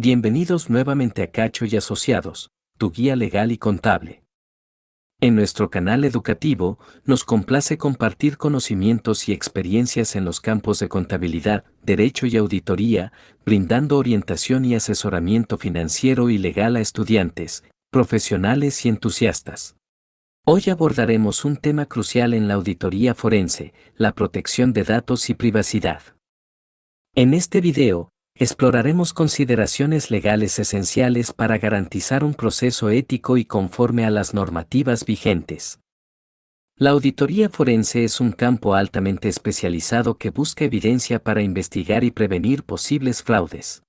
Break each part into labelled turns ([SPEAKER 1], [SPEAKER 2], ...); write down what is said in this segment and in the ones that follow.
[SPEAKER 1] Bienvenidos nuevamente a Cacho y Asociados, tu guía legal y contable. En nuestro canal educativo, nos complace compartir conocimientos y experiencias en los campos de contabilidad, derecho y auditoría, brindando orientación y asesoramiento financiero y legal a estudiantes, profesionales y entusiastas. Hoy abordaremos un tema crucial en la auditoría forense, la protección de datos y privacidad. En este video, exploraremos consideraciones legales esenciales para garantizar un proceso ético y conforme a las normativas vigentes. La auditoría forense es un campo altamente especializado que busca evidencia para investigar y prevenir posibles fraudes.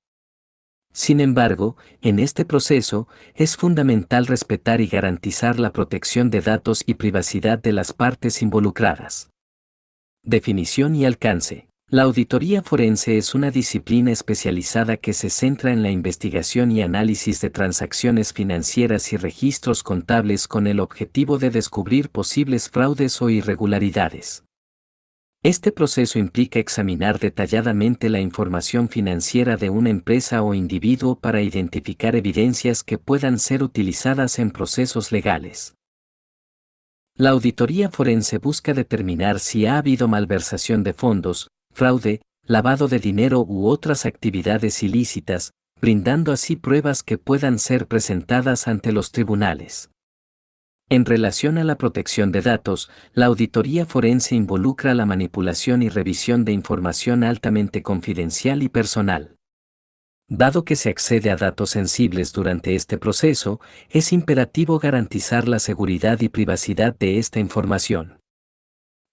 [SPEAKER 1] Sin embargo, en este proceso, es fundamental respetar y garantizar la protección de datos y privacidad de las partes involucradas. Definición y alcance. La auditoría forense es una disciplina especializada que se centra en la investigación y análisis de transacciones financieras y registros contables con el objetivo de descubrir posibles fraudes o irregularidades. Este proceso implica examinar detalladamente la información financiera de una empresa o individuo para identificar evidencias que puedan ser utilizadas en procesos legales. La auditoría forense busca determinar si ha habido malversación de fondos, fraude, lavado de dinero u otras actividades ilícitas, brindando así pruebas que puedan ser presentadas ante los tribunales. En relación a la protección de datos, la auditoría forense involucra la manipulación y revisión de información altamente confidencial y personal. Dado que se accede a datos sensibles durante este proceso, es imperativo garantizar la seguridad y privacidad de esta información.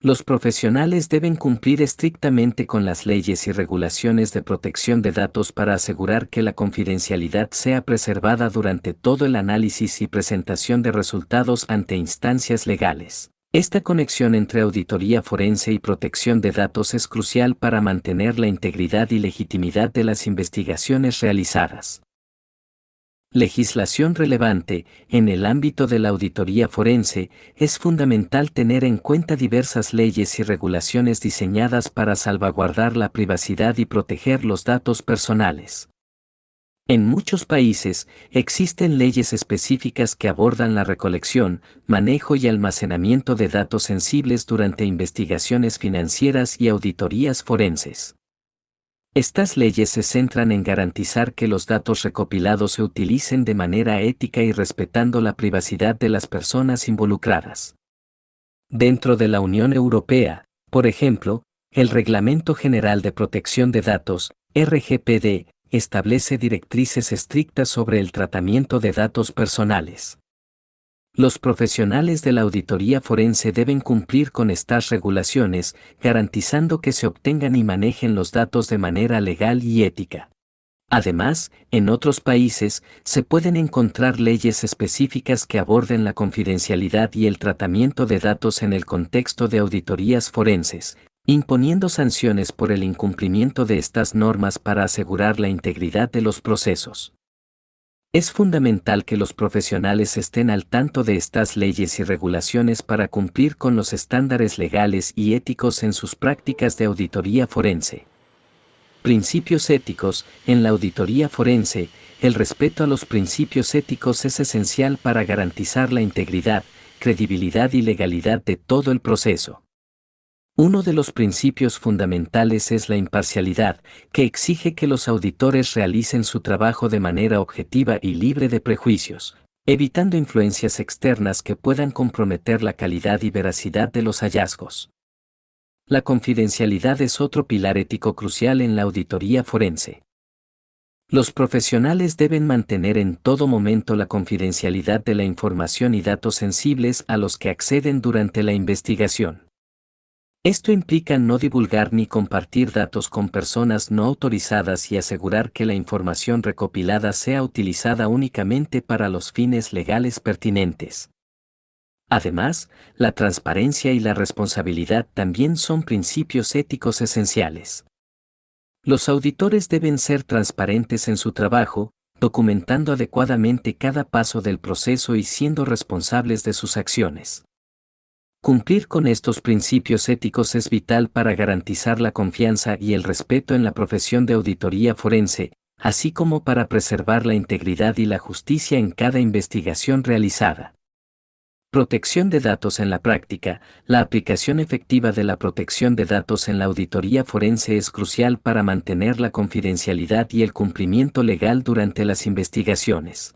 [SPEAKER 1] Los profesionales deben cumplir estrictamente con las leyes y regulaciones de protección de datos para asegurar que la confidencialidad sea preservada durante todo el análisis y presentación de resultados ante instancias legales. Esta conexión entre auditoría forense y protección de datos es crucial para mantener la integridad y legitimidad de las investigaciones realizadas. Legislación relevante. En el ámbito de la auditoría forense, es fundamental tener en cuenta diversas leyes y regulaciones diseñadas para salvaguardar la privacidad y proteger los datos personales. En muchos países, existen leyes específicas que abordan la recolección, manejo y almacenamiento de datos sensibles durante investigaciones financieras y auditorías forenses. Estas leyes se centran en garantizar que los datos recopilados se utilicen de manera ética y respetando la privacidad de las personas involucradas. Dentro de la Unión Europea, por ejemplo, el Reglamento General de Protección de Datos, RGPD, establece directrices estrictas sobre el tratamiento de datos personales. Los profesionales de la auditoría forense deben cumplir con estas regulaciones, garantizando que se obtengan y manejen los datos de manera legal y ética. Además, en otros países, se pueden encontrar leyes específicas que aborden la confidencialidad y el tratamiento de datos en el contexto de auditorías forenses, imponiendo sanciones por el incumplimiento de estas normas para asegurar la integridad de los procesos. Es fundamental que los profesionales estén al tanto de estas leyes y regulaciones para cumplir con los estándares legales y éticos en sus prácticas de auditoría forense. Principios éticos. En la auditoría forense, el respeto a los principios éticos es esencial para garantizar la integridad, credibilidad y legalidad de todo el proceso. Uno de los principios fundamentales es la imparcialidad, que exige que los auditores realicen su trabajo de manera objetiva y libre de prejuicios, evitando influencias externas que puedan comprometer la calidad y veracidad de los hallazgos. La confidencialidad es otro pilar ético crucial en la auditoría forense. Los profesionales deben mantener en todo momento la confidencialidad de la información y datos sensibles a los que acceden durante la investigación. Esto implica no divulgar ni compartir datos con personas no autorizadas y asegurar que la información recopilada sea utilizada únicamente para los fines legales pertinentes. Además, la transparencia y la responsabilidad también son principios éticos esenciales. Los auditores deben ser transparentes en su trabajo, documentando adecuadamente cada paso del proceso y siendo responsables de sus acciones. Cumplir con estos principios éticos es vital para garantizar la confianza y el respeto en la profesión de auditoría forense, así como para preservar la integridad y la justicia en cada investigación realizada. Protección de datos en la práctica. La aplicación efectiva de la protección de datos en la auditoría forense es crucial para mantener la confidencialidad y el cumplimiento legal durante las investigaciones.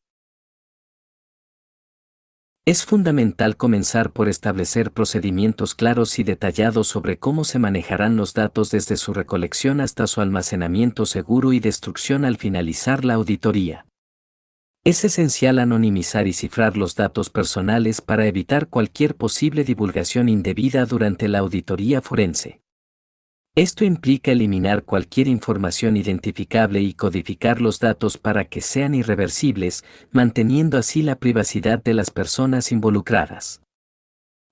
[SPEAKER 1] Es fundamental comenzar por establecer procedimientos claros y detallados sobre cómo se manejarán los datos desde su recolección hasta su almacenamiento seguro y destrucción al finalizar la auditoría. Es esencial anonimizar y cifrar los datos personales para evitar cualquier posible divulgación indebida durante la auditoría forense. Esto implica eliminar cualquier información identificable y codificar los datos para que sean irreversibles, manteniendo así la privacidad de las personas involucradas.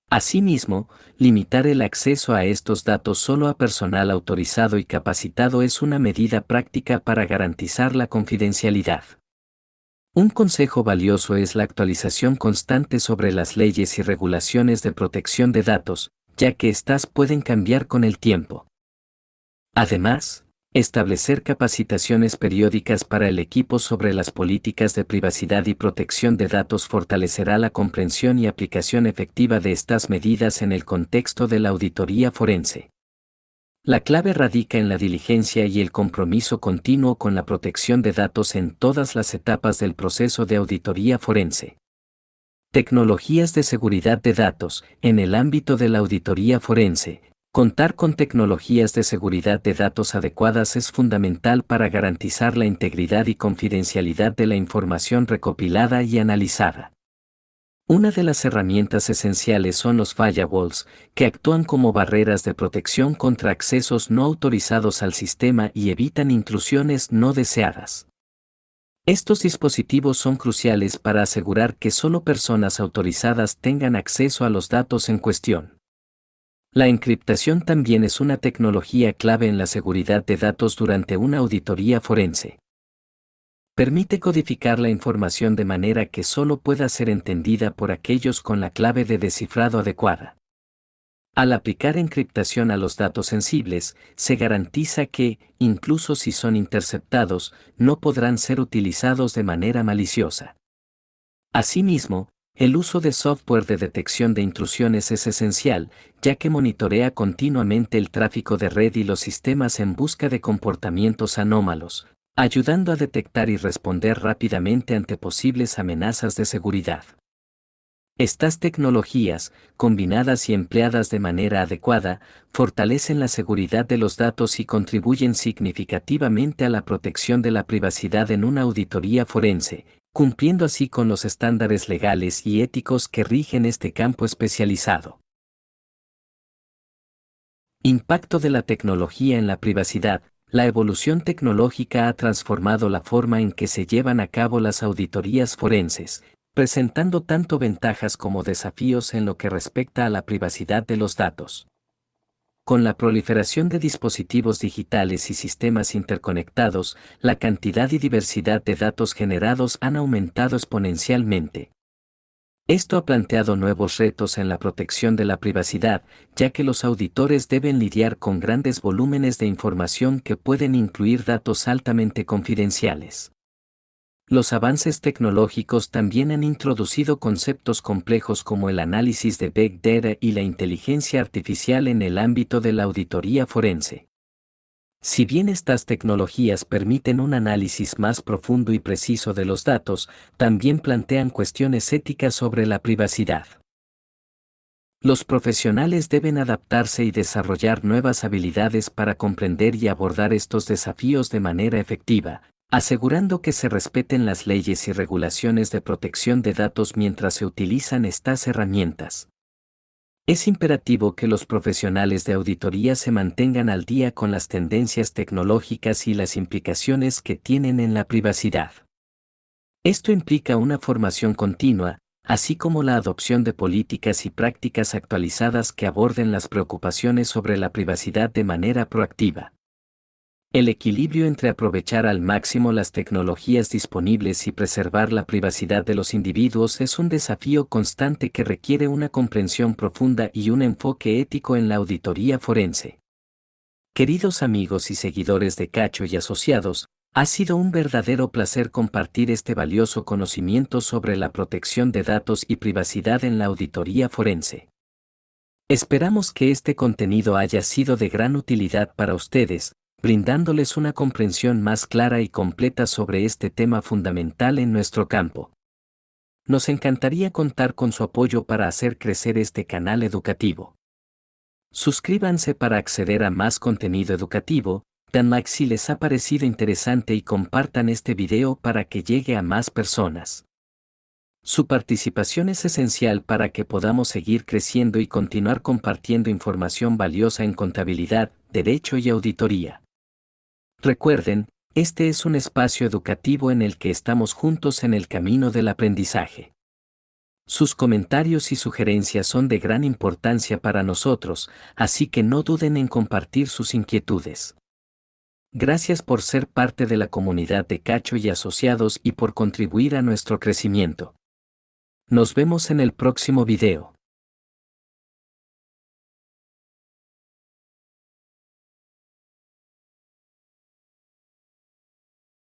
[SPEAKER 1] Asimismo, limitar el acceso a estos datos solo a personal autorizado y capacitado es una medida práctica para garantizar la confidencialidad. Un consejo valioso es la actualización constante sobre las leyes y regulaciones de protección de datos, ya que éstas pueden cambiar con el tiempo. Además, establecer capacitaciones periódicas para el equipo sobre las políticas de privacidad y protección de datos fortalecerá la comprensión y aplicación efectiva de estas medidas en el contexto de la auditoría forense. La clave radica en la diligencia y el compromiso continuo con la protección de datos en todas las etapas del proceso de auditoría forense. Tecnologías de seguridad de datos. En el ámbito de la auditoría forense, contar con tecnologías de seguridad de datos adecuadas es fundamental para garantizar la integridad y confidencialidad de la información recopilada y analizada. Una de las herramientas esenciales son los firewalls, que actúan como barreras de protección contra accesos no autorizados al sistema y evitan intrusiones no deseadas. Estos dispositivos son cruciales para asegurar que solo personas autorizadas tengan acceso a los datos en cuestión. La encriptación también es una tecnología clave en la seguridad de datos durante una auditoría forense. Permite codificar la información de manera que solo pueda ser entendida por aquellos con la clave de descifrado adecuada. Al aplicar encriptación a los datos sensibles, se garantiza que, incluso si son interceptados, no podrán ser utilizados de manera maliciosa. Asimismo, el uso de software de detección de intrusiones es esencial, ya que monitorea continuamente el tráfico de red y los sistemas en busca de comportamientos anómalos, ayudando a detectar y responder rápidamente ante posibles amenazas de seguridad. Estas tecnologías, combinadas y empleadas de manera adecuada, fortalecen la seguridad de los datos y contribuyen significativamente a la protección de la privacidad en una auditoría forense, cumpliendo así con los estándares legales y éticos que rigen este campo especializado. Impacto de la tecnología en la privacidad. La evolución tecnológica ha transformado la forma en que se llevan a cabo las auditorías forenses, presentando tanto ventajas como desafíos en lo que respecta a la privacidad de los datos. Con la proliferación de dispositivos digitales y sistemas interconectados, la cantidad y diversidad de datos generados han aumentado exponencialmente. Esto ha planteado nuevos retos en la protección de la privacidad, ya que los auditores deben lidiar con grandes volúmenes de información que pueden incluir datos altamente confidenciales. Los avances tecnológicos también han introducido conceptos complejos como el análisis de Big Data y la inteligencia artificial en el ámbito de la auditoría forense. Si bien estas tecnologías permiten un análisis más profundo y preciso de los datos, también plantean cuestiones éticas sobre la privacidad. Los profesionales deben adaptarse y desarrollar nuevas habilidades para comprender y abordar estos desafíos de manera efectiva, asegurando que se respeten las leyes y regulaciones de protección de datos mientras se utilizan estas herramientas. Es imperativo que los profesionales de auditoría se mantengan al día con las tendencias tecnológicas y las implicaciones que tienen en la privacidad. Esto implica una formación continua, así como la adopción de políticas y prácticas actualizadas que aborden las preocupaciones sobre la privacidad de manera proactiva. El equilibrio entre aprovechar al máximo las tecnologías disponibles y preservar la privacidad de los individuos es un desafío constante que requiere una comprensión profunda y un enfoque ético en la auditoría forense. Queridos amigos y seguidores de Cacho y Asociados, Ha sido un verdadero placer compartir este valioso conocimiento sobre la protección de datos y privacidad en la auditoría forense. Esperamos que este contenido haya sido de gran utilidad para ustedes, brindándoles una comprensión más clara y completa sobre este tema fundamental en nuestro campo. Nos encantaría contar con su apoyo para hacer crecer este canal educativo. Suscríbanse para acceder a más contenido educativo, dan like si les ha parecido interesante y compartan este video para que llegue a más personas. Su participación es esencial para que podamos seguir creciendo y continuar compartiendo información valiosa en contabilidad, derecho y auditoría. Recuerden, este es un espacio educativo en el que estamos juntos en el camino del aprendizaje. Sus comentarios y sugerencias son de gran importancia para nosotros, así que no duden en compartir sus inquietudes. Gracias por ser parte de la comunidad de Cacho y Asociados y por contribuir a nuestro crecimiento. Nos vemos en el próximo video.